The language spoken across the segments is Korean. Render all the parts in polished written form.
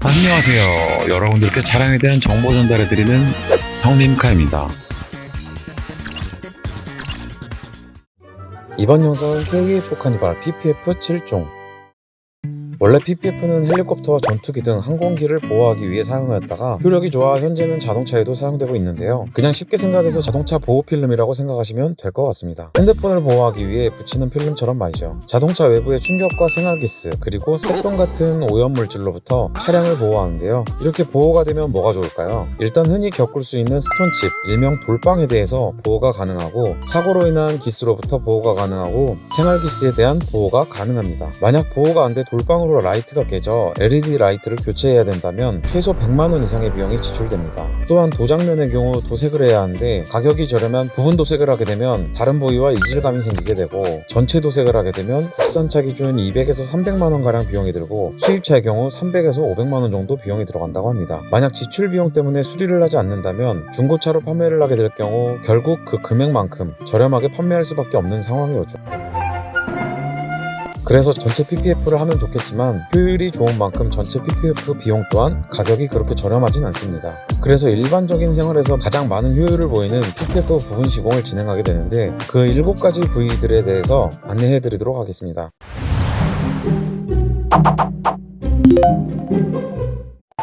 안녕하세요. 여러분들께 차량에 대한 정보 전달해드리는 성림카입니다. 이번 영상은 KF 카니발 PPF 7종. 원래 PPF는 헬리콥터와 전투기 등 항공기를 보호하기 위해 사용하였다가 효력이 좋아 현재는 자동차에도 사용되고 있는데요. 그냥 쉽게 생각해서 자동차 보호 필름이라고 생각하시면 될 것 같습니다. 핸드폰을 보호하기 위해 붙이는 필름처럼 말이죠. 자동차 외부의 충격과 생활기스 그리고 새똥 같은 오염물질로부터 차량을 보호하는데요. 이렇게 보호가 되면 뭐가 좋을까요? 일단 흔히 겪을 수 있는 스톤칩, 일명 돌방에 대해서 보호가 가능하고, 사고로 인한 기스로부터 보호가 가능하고, 생활기스에 대한 보호가 가능합니다. 만약 보호가 안 돼 돌방으로 라이트가 깨져 LED 라이트를 교체해야 된다면 최소 100만원 이상의 비용이 지출됩니다. 또한 도장면의 경우 도색을 해야 하는데, 가격이 저렴한 부분 도색을 하게 되면 다른 부위와 이질감이 생기게 되고, 전체 도색을 하게 되면 국산차 기준 200에서 300만원가량 비용이 들고, 수입차의 경우 300에서 500만원 정도 비용이 들어간다고 합니다. 만약 지출 비용 때문에 수리를 하지 않는다면 중고차로 판매를 하게 될 경우 결국 그 금액만큼 저렴하게 판매할 수밖에 없는 상황이 오죠. 그래서 전체 PPF를 하면 좋겠지만 효율이 좋은 만큼 전체 PPF 비용 또한 가격이 그렇게 저렴하진 않습니다. 그래서 일반적인 생활에서 가장 많은 효율을 보이는 PPF 부분 시공을 진행하게 되는데, 그 7가지 부위들에 대해서 안내해 드리도록 하겠습니다.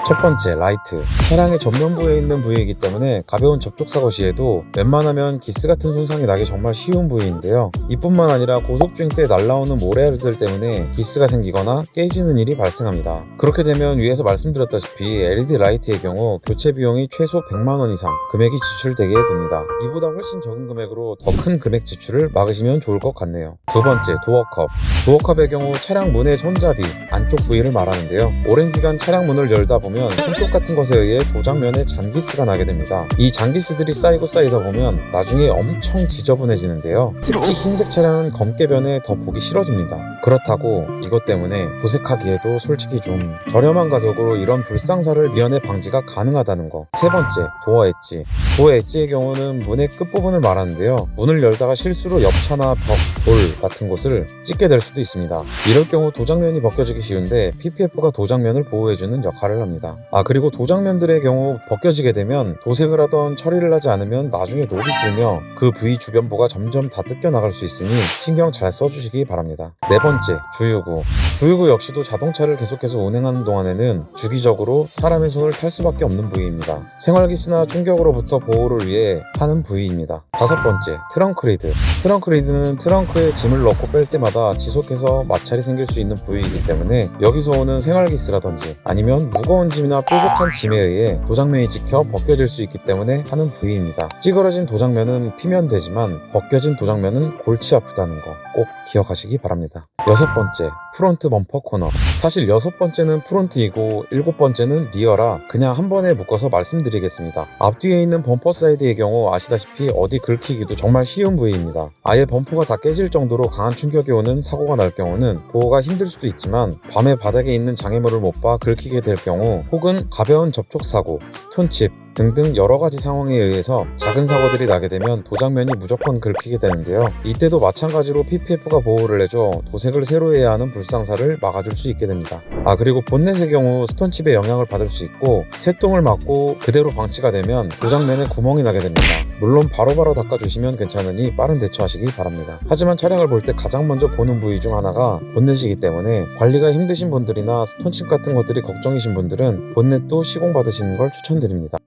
첫 번째, 라이트. 차량의 전면부에 있는 부위이기 때문에 가벼운 접촉사고 시에도 웬만하면 기스 같은 손상이 나기 정말 쉬운 부위인데요. 이뿐만 아니라 고속주행 때 날라오는 모래알들 때문에 기스가 생기거나 깨지는 일이 발생합니다. 그렇게 되면 위에서 말씀드렸다시피 LED 라이트의 경우 교체 비용이 최소 100만원 이상 금액이 지출되게 됩니다. 이보다 훨씬 적은 금액으로 더 큰 금액 지출을 막으시면 좋을 것 같네요. 두 번째, 도어컵. 도어컵의 경우 차량 문의 손잡이 안쪽 부위를 말하는데요. 오랜 기간 차량 문을 열다 보면 손톱 같은 것에 의해 도장면에 잔기스가 나게 됩니다. 이 잔기스들이 쌓이고 쌓이다 보면 나중에 엄청 지저분해지는데요. 특히 흰색 차량은 검게 변해 더 보기 싫어집니다. 그렇다고 이것 때문에 도색하기에도 솔직히 좀 저렴한 가격으로 이런 불상사를 미연에 방지가 가능하다는 거. 세 번째, 도어 엣지. 도어 엣지의 경우는 문의 끝부분을 말하는데요. 문을 열다가 실수로 옆차나 벽, 돌 같은 곳을 찍게 될 수도 있습니다. 이럴 경우 도장면이 벗겨지기 쉬운데 PPF가 도장면을 보호해주는 역할을 합니다. 그리고 도장면들의 경우 벗겨지게 되면 도색을 하던 처리를 하지 않으면 나중에 녹이 슬며 그 부위 주변부가 점점 다 뜯겨나갈 수 있으니 신경 잘 써주시기 바랍니다. 네 번째, 주유구. 주유구 역시도 자동차를 계속해서 운행하는 동안에는 주기적으로 사람의 손을 탈 수밖에 없는 부위입니다. 생활기스나 충격으로부터 보호를 위해 하는 부위입니다. 다섯 번째, 트렁크 리드. 트렁크 리드는 트렁크에 짐을 넣고 뺄 때마다 지속해서 마찰이 생길 수 있는 부위이기 때문에 여기서 오는 생활기스라든지 아니면 무거운 짐이나 뾰족한 짐에 의해 도장면이 찍혀 벗겨질 수 있기 때문에 하는 부위입니다. 찌그러진 도장면은 피면 되지만 벗겨진 도장면은 골치 아프다는 거 꼭 기억하시기 바랍니다. 여섯 번째, 프론트 범퍼 코너. 사실 여섯 번째는 프론트이고 일곱 번째는 리어라 그냥 한 번에 묶어서 말씀드리겠습니다. 앞뒤에 있는 범퍼 사이드의 경우 아시다시피 어디 긁히기도 정말 쉬운 부위입니다. 아예 범퍼가 다 깨질 정도로 강한 충격이 오는 사고가 날 경우는 보호가 힘들 수도 있지만, 밤에 바닥에 있는 장애물을 못 봐 긁히게 될 경우, 혹은 가벼운 접촉사고, 스톤칩 등등 여러가지 상황에 의해서 작은 사고들이 나게 되면 도장면이 무조건 긁히게 되는데요. 이때도 마찬가지로 PPF가 보호를 해줘 도색을 새로 해야 하는 불상사를 막아줄 수 있게 됩니다. 그리고 본넷의 경우 스톤칩에 영향을 받을 수 있고, 새똥을 맞고 그대로 방치가 되면 도장면에 구멍이 나게 됩니다. 물론 바로바로 닦아주시면 괜찮으니 빠른 대처하시기 바랍니다. 하지만 차량을 볼 때 가장 먼저 보는 부위 중 하나가 본넷이기 때문에 관리가 힘드신 분들이나 스톤칩 같은 것들이 걱정이신 분들은 본넷도 시공받으시는 걸 추천드립니다.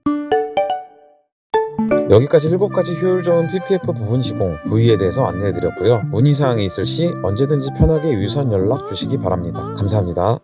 여기까지 7가지 효율 좋은 PPF 부분 시공 부위에 대해서 안내해드렸고요. 문의사항이 있을 시 언제든지 편하게 유선 연락 주시기 바랍니다. 감사합니다.